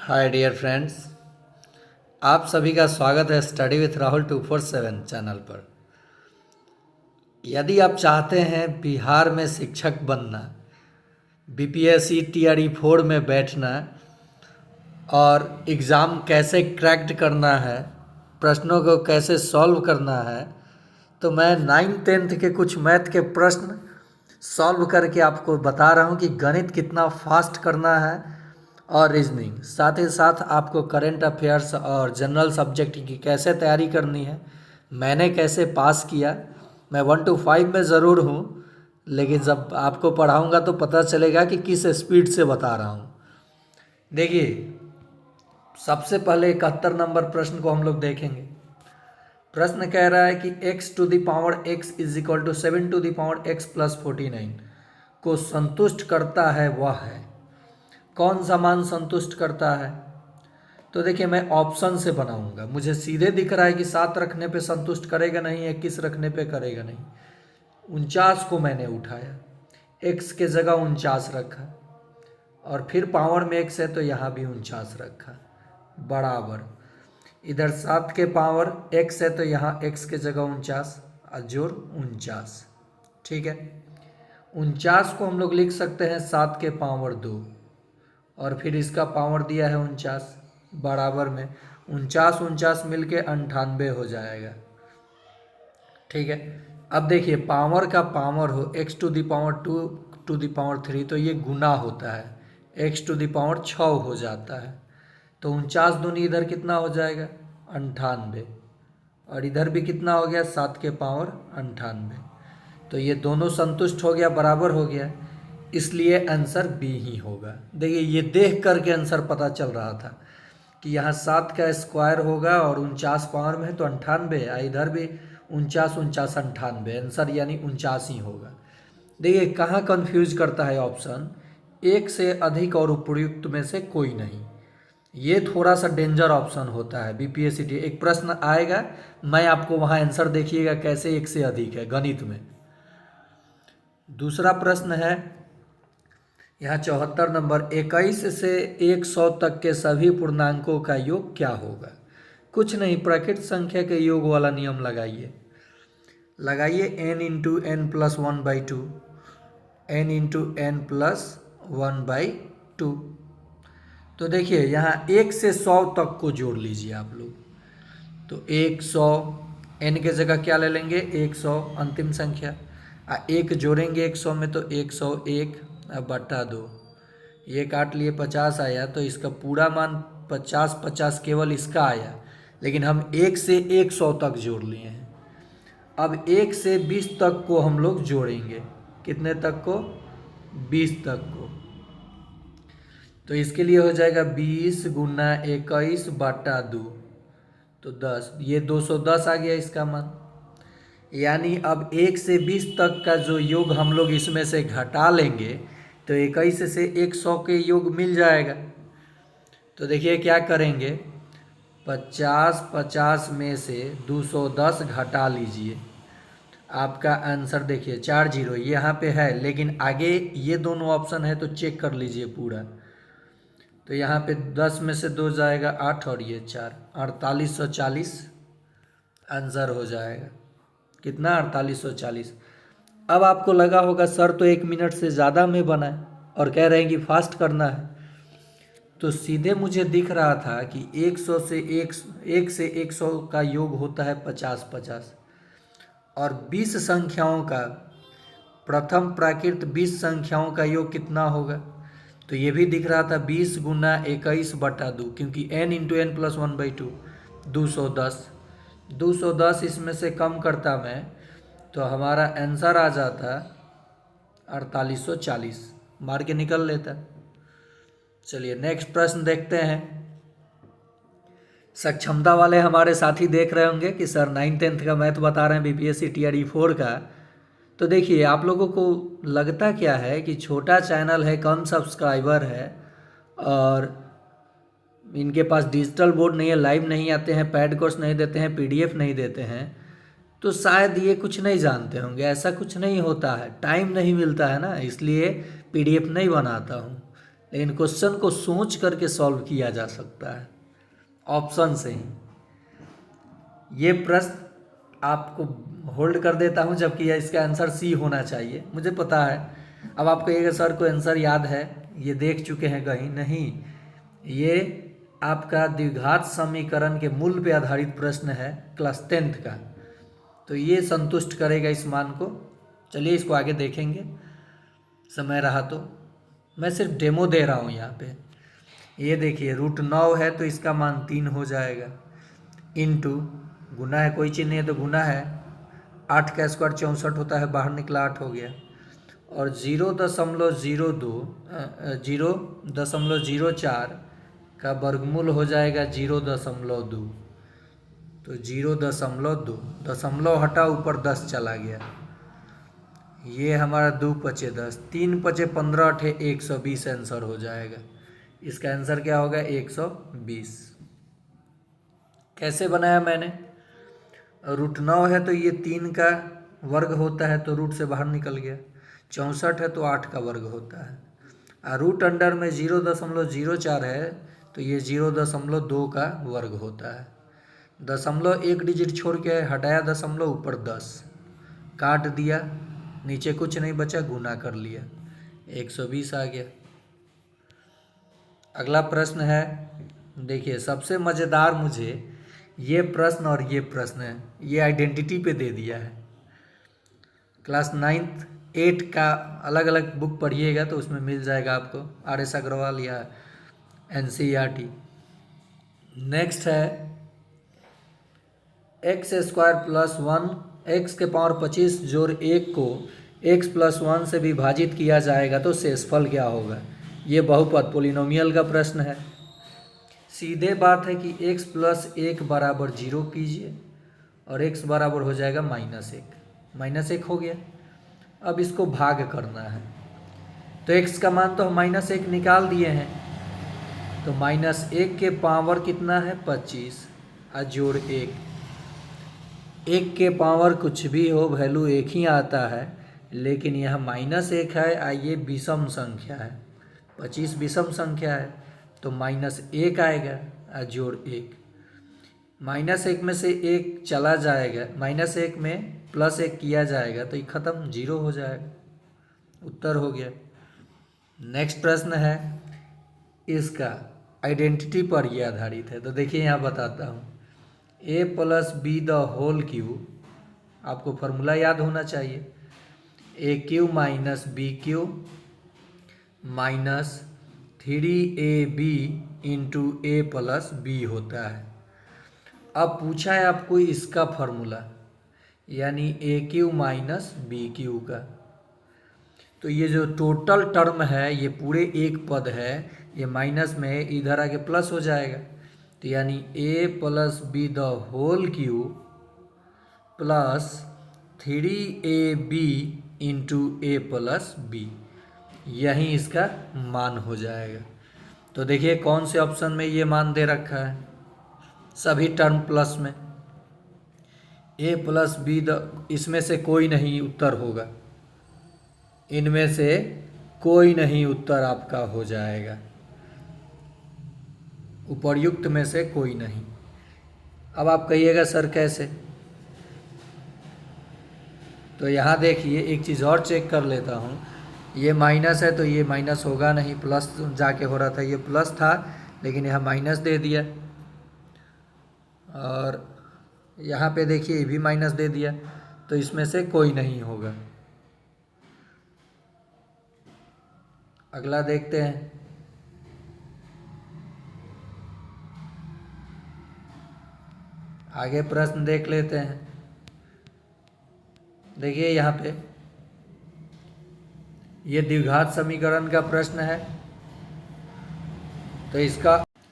Hi dear friends, आप सभी का स्वागत है स्टडी विथ राहुल 247 चैनल पर। यदि आप चाहते हैं बिहार में शिक्षक बनना, बीपीएससी टीआरई 4 में बैठना और एग्ज़ाम कैसे क्रैक्ड करना है, प्रश्नों को कैसे सॉल्व करना है, तो मैं 9th-10th के कुछ मैथ के प्रश्न सॉल्व करके आपको बता रहा हूँ कि गणित कितना फास्ट करना है और रीजनिंग, साथ ही साथ आपको करंट अफेयर्स और जनरल सब्जेक्ट की कैसे तैयारी करनी है, मैंने कैसे पास किया। मैं 1 to 5 में ज़रूर हूँ, लेकिन जब आपको पढ़ाऊँगा तो पता चलेगा कि किस स्पीड से बता रहा हूँ। देखिए, सबसे पहले 71 नंबर प्रश्न को हम लोग देखेंगे। प्रश्न कह रहा है कि x to the power x is equal to 7 to the power x plus 49 को संतुष्ट करता है, वह है। कौन सा मान संतुष्ट करता है? तो देखिए, मैं ऑप्शन से बनाऊंगा। मुझे सीधे दिख रहा है कि 7 रखने पे संतुष्ट करेगा नहीं, 21 रखने पे करेगा नहीं। 49 को मैंने उठाया, x के जगह 49 रखा और फिर पावर में x है तो यहाँ भी 49 रखा, बराबर। इधर 7 के पावर x है तो यहाँ x के जगह 49 और जोड़ 49, ठीक है। 49 को हम लोग लिख सकते हैं 7 के पावर 2 और फिर इसका पावर दिया है 49, बराबर में 49 मिलके 98 हो जाएगा, ठीक है। अब देखिए, पावर का पावर हो x to the power 2 to the power 3 तो ये गुना होता है, x टू द पावर 6 हो जाता है। तो 49 दूनी इधर कितना हो जाएगा? 98, और इधर भी कितना हो गया? 7 के पावर 98। तो ये दोनों संतुष्ट हो गया, बराबर हो गया, इसलिए आंसर बी ही होगा। देखिए, ये देख करके आंसर पता चल रहा था कि यहाँ 7 का स्क्वायर होगा और 49 पावर में है तो 98, इधर भी 49 98, आंसर यानी 49 ही होगा। देखिए, कहाँ कंफ्यूज करता है ऑप्शन, एक से अधिक और उपयुक्त में से कोई नहीं। ये थोड़ा सा डेंजर ऑप्शन होता है बीपीएससी। एक प्रश्न आएगा, मैं आपको वहाँ आंसर देखिएगा कैसे एक से अधिक है गणित में। दूसरा प्रश्न है यहाँ 74 नंबर, 21 से 100 तक के सभी पूर्णांकों का योग क्या होगा? कुछ नहीं, प्राकृत संख्या के योग वाला नियम लगाइए n into N plus 1/2, n into N plus 1/2। तो देखिए, यहाँ 1 से 100 तक को जोड़ लीजिए आप लोग, तो 100, n के जगह क्या ले लेंगे? 100 अंतिम संख्या, एक जोड़ेंगे 100 में तो 101 बटा 2, ये काट लिए 50 आया, तो इसका पूरा मान 50 केवल इसका आया, लेकिन हम 1 से 100 तक जोड़ लिए हैं। अब 1 से 20 तक को हम लोग जोड़ेंगे, कितने तक को? 20 तक को। तो इसके लिए हो जाएगा 20 गुना 21 बटा 2, तो 10, ये 210 आ गया इसका मान। यानी अब 1 से 20 तक का जो योग हम लोग इसमें से घटा लेंगे तो 21 से 100 के योग मिल जाएगा। तो देखिए क्या करेंगे, 50 में से 210 घटा लीजिए, आपका आंसर देखिए 4 जीरो यहाँ पे है, लेकिन आगे ये दोनों ऑप्शन है तो चेक कर लीजिए पूरा। तो यहाँ पे 10 में से 2 जाएगा 8 और ये 4, 4840 आंसर हो जाएगा। कितना? 4840। अब आपको लगा होगा सर तो 1 मिनट से ज़्यादा में बनाए और कह रहे हैं कि फास्ट करना है, तो सीधे मुझे दिख रहा था कि 100 से 1 से 100 का योग होता है 50 और 20 संख्याओं का, प्रथम प्राकृत 20 संख्याओं का योग कितना होगा? तो ये भी दिख रहा था 20 गुना 21 बटा 2, क्योंकि n इंटू एन प्लस 1/2, 210 इसमें से कम करता मैं तो हमारा आंसर आ जाता 4840, मार के निकल लेता। चलिए नेक्स्ट प्रश्न देखते हैं। सक्षमता वाले हमारे साथी देख रहे होंगे कि सर 9th-10th का मैथ बता रहे हैं बीपीएससी टीआरई 4 का। तो देखिए, आप लोगों को लगता क्या है कि छोटा चैनल है, कम सब्सक्राइबर है और इनके पास डिजिटल बोर्ड नहीं है, लाइव नहीं आते हैं, पैड कोर्स नहीं देते हैं, पीडीएफ नहीं देते हैं, तो शायद ये कुछ नहीं जानते होंगे। ऐसा कुछ नहीं होता है, टाइम नहीं मिलता है ना, इसलिए पीडीएफ नहीं बनाता हूँ। लेकिन क्वेश्चन को सोच करके सॉल्व किया जा सकता है ऑप्शन से ही। ये प्रश्न आपको होल्ड कर देता हूँ, जबकि इसका आंसर सी होना चाहिए, मुझे पता है। अब आप कहिएगा सर को आंसर याद है, ये देख चुके हैं कहीं, नहीं। ये आपका द्विघात समीकरण के मूल पे आधारित प्रश्न है क्लास 10th का, तो ये संतुष्ट करेगा इस मान को। चलिए इसको आगे देखेंगे, समय रहा तो। मैं सिर्फ डेमो दे रहा हूँ यहाँ पे। ये देखिए √9 है तो इसका मान 3 हो जाएगा, इंटू गुना है, कोई चीज़ नहीं है तो गुना है, 8 का स्क्वायर 64 होता है, बाहर निकला 8 हो गया, और 0.04 का वर्गमूल हो जाएगा 0.2, तो 0.2, दशमलव हटा ऊपर 10 चला गया, ये हमारा 2 पचे 10, 3 पचे 15, 8 120 आंसर हो जाएगा। इसका आंसर क्या होगा 120। कैसे बनाया मैंने, √9 है तो ये 3 का वर्ग होता है तो रूट से बाहर निकल गया, 64 है तो 8 का वर्ग होता है, और रूट अंडर में 0.04 है तो ये 0.2 का वर्ग होता है। दशमलव एक डिजिट छोड़ के हटाया दशमलव, ऊपर 10 काट दिया, नीचे कुछ नहीं बचा, गुना कर लिया, 120 आ गया। अगला प्रश्न है, देखिए सबसे मज़ेदार मुझे ये प्रश्न और ये प्रश्न है, ये आइडेंटिटी पे दे दिया है। क्लास 9th 8 का अलग अलग बुक पढ़िएगा तो उसमें मिल जाएगा आपको, RS अग्रवाल या NCERT। नेक्स्ट है x² + 1 x के पावर 25 जोड़ 1 को x + 1 से विभाजित किया जाएगा तो शेषफल क्या होगा। ये बहुपद पोलिनोमियल का प्रश्न है। सीधे बात है कि x + 1 बराबर 0 कीजिए और x बराबर हो जाएगा -1, -1 हो गया। अब इसको भाग करना है तो x का मान तो हम -1 निकाल दिए हैं, तो -1 के पावर कितना है 25 और जोड़ 1, 1 के पावर कुछ भी हो वैल्यू एक ही आता है, लेकिन यह -1 है और ये विषम संख्या है, 25 विषम संख्या है तो -1 आएगा और जोड़ 1, -1 में से 1 चला जाएगा, -1 में +1 किया जाएगा तो ये ख़त्म, 0 हो जाएगा, उत्तर हो गया। नेक्स्ट प्रश्न है, इसका आइडेंटिटी पर ये आधारित है, तो देखिए यहाँ बताता हूँ, a + b the whole cube, आपको फॉर्मूला याद होना चाहिए, a³ - b³ -3ab × a + b होता है। अब पूछा है आपको इसका फॉर्मूला, यानी a³ - b³ का, तो ये जो टोटल टर्म है ये पूरे एक पद है, ये माइनस में है, इधर आके प्लस हो जाएगा, तो यानी a + b the whole cube +3ab × a + b, यही इसका मान हो जाएगा। तो देखिए कौन से ऑप्शन में ये मान दे रखा है, सभी टर्म प्लस में, a + b द, इसमें से कोई नहीं उत्तर होगा, इनमें से कोई नहीं उत्तर आपका हो जाएगा, उपर्युक्त में से कोई नहीं। अब आप कहिएगा सर कैसे, तो यहाँ देखिए एक चीज़ और चेक कर लेता हूँ, ये माइनस है तो ये माइनस होगा नहीं, प्लस जाके हो रहा था, ये प्लस था लेकिन यहाँ माइनस दे दिया, और यहाँ पे देखिए ये भी माइनस दे दिया, तो इसमें से कोई नहीं होगा। अगला देखते हैं, आगे प्रश्न देख लेते हैं। देखिए यहाँ पे ये द्विघात समीकरण का प्रश्न है, तो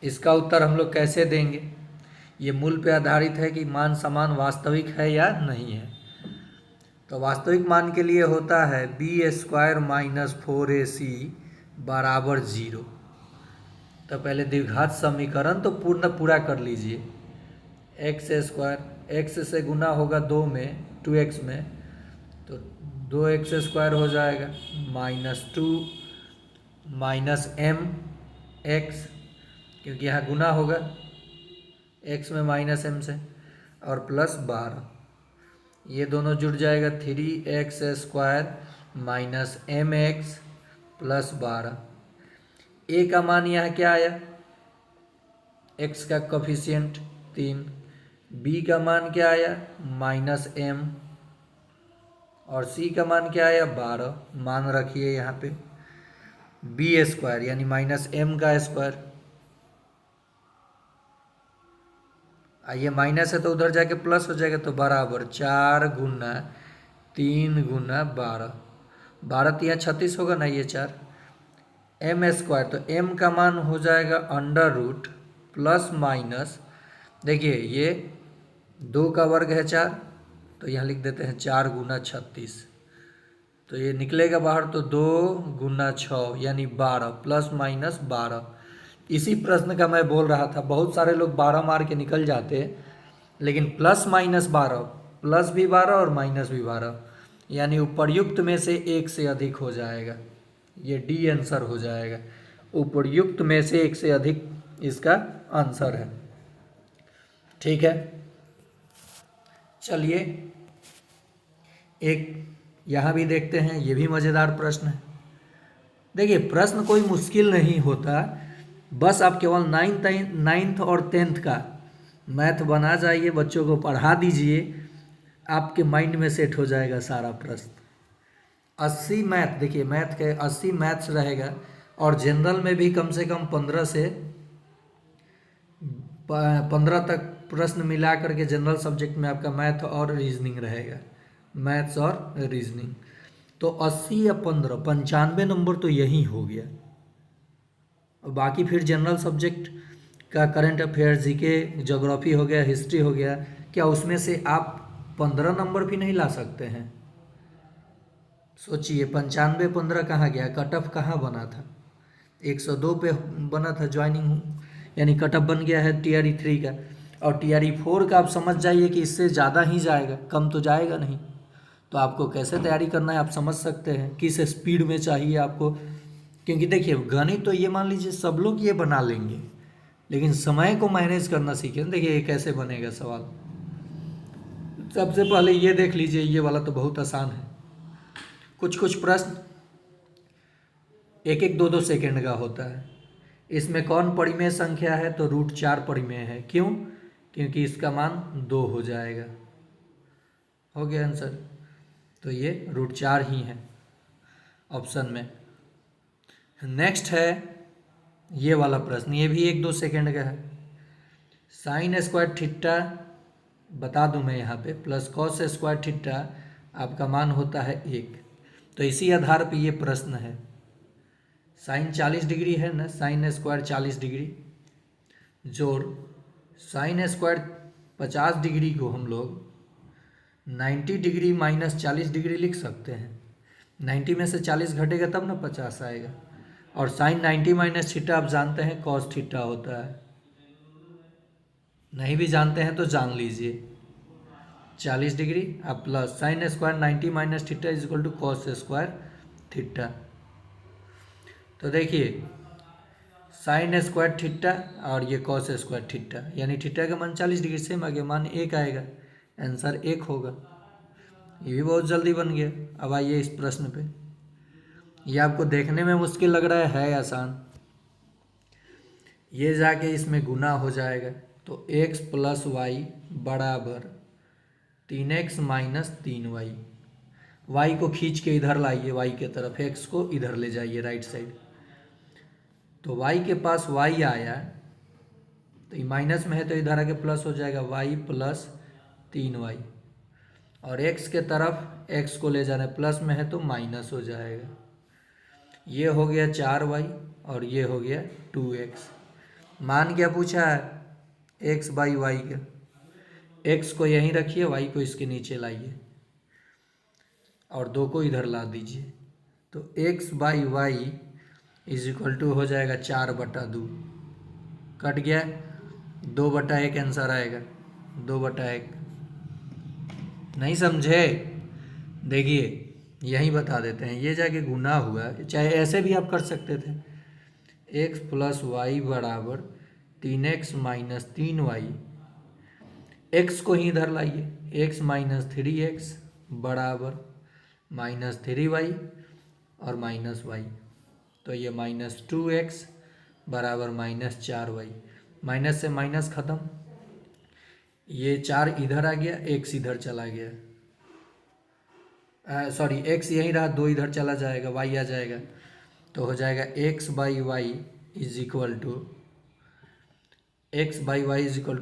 इसका उत्तर हम लोग कैसे देंगे। ये मूल पे आधारित है कि मान समान वास्तविक है या नहीं है। तो वास्तविक मान के लिए होता है b² - 4ac बराबर 0। तो पहले द्विघात समीकरण तो पूरा कर लीजिए, x² x से गुना होगा 2 में 2x में, तो 2x² हो जाएगा -2 माइनस एम एक्स, क्योंकि यहाँ गुना होगा एक्स में माइनस एम से, और प्लस 12, ये दोनों जुड़ जाएगा 3x² minus m x plus 12। A का मान यहाँ क्या आया, एक्स का कोफिशिएंट 3, बी का मान क्या आया माइनस एम, और सी का मान क्या आया 12। मान रखिए यहाँ पे b² यानी माइनस एम का स्क्वायर। आइए माइनस है तो उधर जाके प्लस हो जाएगा, तो बराबर 4 गुना 3 गुना 12, 12 यहाँ 36 होगा ना, ये 4 m², तो m का मान हो जाएगा अंडर रूट प्लस माइनस, देखिए ये 2 का वर्ग है 4, तो यहाँ लिख देते हैं 4 गुना 36, तो ये निकलेगा बाहर, तो 2 गुना 6 यानी 12 प्लस माइनस 12। इसी प्रश्न का मैं बोल रहा था, बहुत सारे लोग 12 मार के निकल जाते हैं, लेकिन प्लस माइनस 12, प्लस भी 12 और माइनस भी 12, यानी उपर्युक्त में से एक से अधिक हो जाएगा, ये डी आंसर हो जाएगा। उपर्युक्त में से एक से अधिक इसका आंसर है। ठीक है, चलिए एक यहाँ भी देखते हैं, ये भी मज़ेदार प्रश्न है। देखिए प्रश्न कोई मुश्किल नहीं होता, बस आप केवल नाइन्थ और 10th का मैथ बना जाइए, बच्चों को पढ़ा दीजिए, आपके माइंड में सेट हो जाएगा सारा प्रश्न। 80 मैथ, देखिए मैथ के 80 मैथ्स रहेगा, और जनरल में भी कम से कम 15 से 15 तक प्रश्न मिला करके जनरल सब्जेक्ट में आपका मैथ और रीजनिंग रहेगा, मैथ्स और रीजनिंग। तो 80 या 15, 95 नंबर तो यही हो गया। और बाकी फिर जनरल सब्जेक्ट का करंट अफेयर्स, जीके, ज्योग्राफी हो गया, हिस्ट्री हो गया, क्या उसमें से आप 15 नंबर भी नहीं ला सकते हैं? सोचिए 95 15 कहाँ गया, कट ऑफ कहाँ बना था, 102 पे बना था ज्वाइनिंग, यानी कट ऑफ बन गया है टीआरई 3 का। और टीआरई 4 का आप समझ जाइए कि इससे ज़्यादा ही जाएगा, कम तो जाएगा नहीं। तो आपको कैसे तैयारी करना है आप समझ सकते हैं, किस स्पीड में चाहिए आपको, क्योंकि देखिए गणित तो ये मान लीजिए सब लोग ये बना लेंगे, लेकिन समय को मैनेज करना सीखें। देखिए ये कैसे बनेगा सवाल, सबसे पहले ये देख लीजिए, ये वाला तो बहुत आसान है। कुछ कुछ प्रश्न 1 1 2 2 सेकेंड का होता है। इसमें कौन परिमेय संख्या है, तो √4 परिमेय है। क्यों? क्योंकि इसका मान 2 हो जाएगा। हो गया आंसर, तो ये √4 ही है ऑप्शन में। नेक्स्ट है ये वाला प्रश्न, ये भी 1 2 सेकेंड का है। sin² थीटा बता दूं मैं यहाँ पे, प्लस cos² थीटा आपका मान होता है 1। तो इसी आधार पे ये प्रश्न है। साइन 40 डिग्री है ना, sin² 40 डिग्री जोड़ sin² 50 डिग्री को हम लोग 90 डिग्री माइनस 40 डिग्री लिख सकते हैं। 90 में से 40 घटेगा तब ना 50 आएगा। और साइन 90 माइनस थीटा आप जानते हैं cos थीटा होता है, नहीं भी जानते हैं तो जान लीजिए। 40 डिग्री अब plus sin² 90 minus theta is equal to cos² theta. तो देखिए sin² थीटा और ये cos² थीटा, यानी थीटा का मान 40 डिग्री सेम आ गया, मान 1 आएगा, आंसर 1 होगा। ये भी बहुत जल्दी बन गया। अब आइए इस प्रश्न पे, ये आपको देखने में मुश्किल लग रहा है आसान। ये जाके इसमें गुना हो जाएगा, तो x प्लस वाई बराबर 3x माइनस 3y। y को खींच के इधर लाइए, y के तरफ, x को इधर ले जाइए राइट साइड। तो y के पास y आया, तो ये माइनस में है तो इधर आके प्लस हो जाएगा, y प्लस 3y। और x के तरफ x को ले जाना है, प्लस में है तो माइनस हो जाएगा। ये हो गया 4y और ये हो गया 2x। मान क्या पूछा है, x बाई वाई का। x को यहीं रखिए, y को इसके नीचे लाइए और 2 को इधर ला दीजिए। तो x by y is equal to हो जाएगा 4/2, कट गया, 2/1 आंसर आएगा, 2/1। नहीं समझे? देखिए यहीं बता देते हैं, ये जाके गुना हुआ, चाहे ऐसे भी आप कर सकते थे, x प्लस वाई बराबर 3x माइनस 3y, x को ही इधर लाइए, x माइनस 3x बराबर माइनस 3y और माइनस y, तो ये माइनस 2x बराबर माइनस 4y, माइनस से माइनस ख़त्म, ये 4 इधर आ गया, x इधर चला गया, सॉरी x यहीं रहा, 2 इधर चला जाएगा, y आ जाएगा, तो हो जाएगा x by y is equal to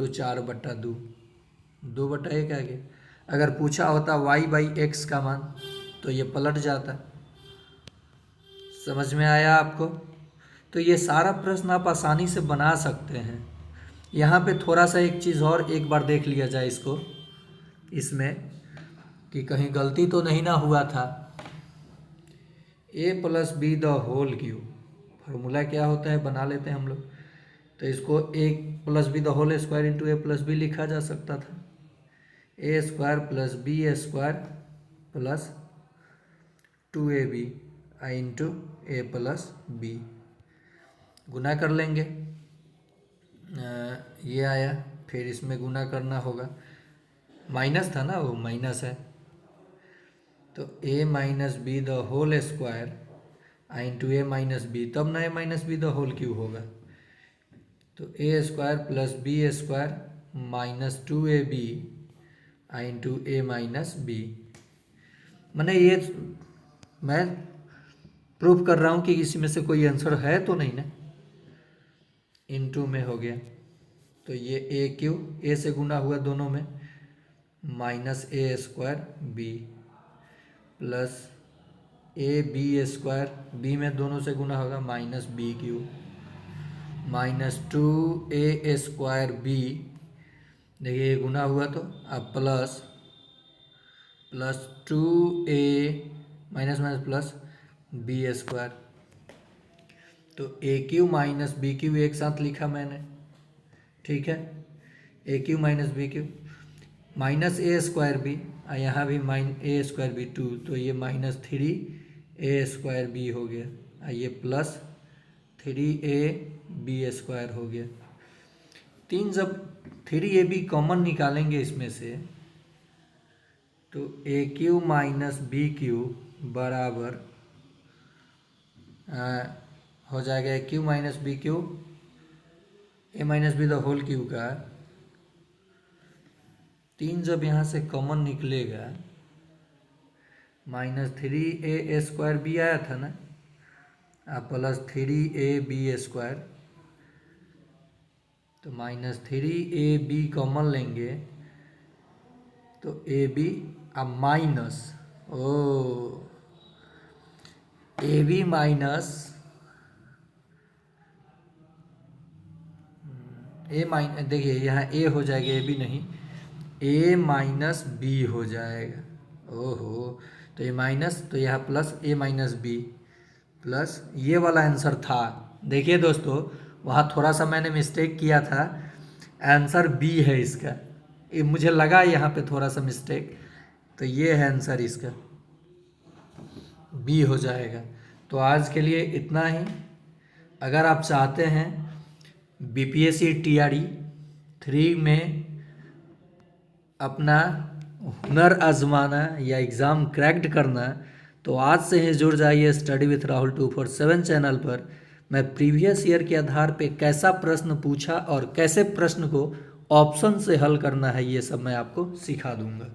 4/2, 2/1 आ गया। अगर पूछा होता y/x का मान तो ये पलट जाता। समझ में आया आपको? तो ये सारा प्रश्न आप आसानी से बना सकते हैं। यहाँ पे थोड़ा सा एक चीज़ और एक बार देख लिया जाए इसको, इसमें कि कहीं गलती तो नहीं ना हुआ था। a plus b the whole cube, formula क्या होता है बना लेते हैं हम लोग। तो इसको a plus b the whole square into a plus b लिखा जा सकता था, a square plus b square plus 2ab into a plus b, गुना कर लेंगे, ये आया, फिर इसमें गुना करना होगा, माइनस था ना, वो माइनस है, तो a minus b the whole square into a minus b, तब ना a minus b the whole cube होगा, तो a square plus b square minus 2ab into a minus b. मैंने ये मैं प्रूफ कर रहा हूँ कि इसी में से कोई आंसर है तो नहीं ना, इनटू में हो गया, तो ये ए क्यू, ए से गुना हुआ दोनों में, minus a square b plus a b square, b में दोनों से गुना होगा, minus b q minus 2a square b, देखिए ये गुना हुआ तो अब plus 2a minus minus plus b square, तो a q minus b q एक साथ लिखा मैंने, ठीक है, a q minus b q minus a square b, यहाँ भी ए स्क्वायर बी 2, तो ये माइनस 3a स्क्वायर बी हो गया, ये प्लस 3a बी स्क्वायर हो गया। तीन जब 3ab कॉमन निकालेंगे इसमें से, तो a q minus b q बराबर हो जाएगा a q minus b q, a minus b the whole q का, 3 जब यहाँ से कॉमन निकलेगा, माइनस 3a स्क्वायर बी आया था ना, प्लस 3ab स्क्वायर, तो माइनस 3ab कॉमन लेंगे, तो ए बी अब minus a b minus a माइन, देखिए यहाँ ए हो जाएगा, ए बी नहीं, ए माइनस बी हो जाएगा, ओहो, तो ये माइनस, तो यहाँ प्लस ए माइनस बी प्लस, ये वाला आंसर था। देखिए दोस्तों, वहाँ थोड़ा सा मैंने मिस्टेक किया था, आंसर बी है इसका, ये मुझे लगा यहाँ पे थोड़ा सा मिस्टेक, तो ये है आंसर इसका, बी हो जाएगा। तो आज के लिए इतना ही। अगर आप चाहते हैं बीपीएससी टीआरई 3 में अपना हुनर आजमाना या एग्ज़ाम क्रैक्ड करना, तो आज से ही जुड़ जाइए स्टडी विथ राहुल 247 चैनल पर। मैं प्रीवियस ईयर के आधार पे कैसा प्रश्न पूछा और कैसे प्रश्न को ऑप्शन से हल करना है, ये सब मैं आपको सिखा दूंगा।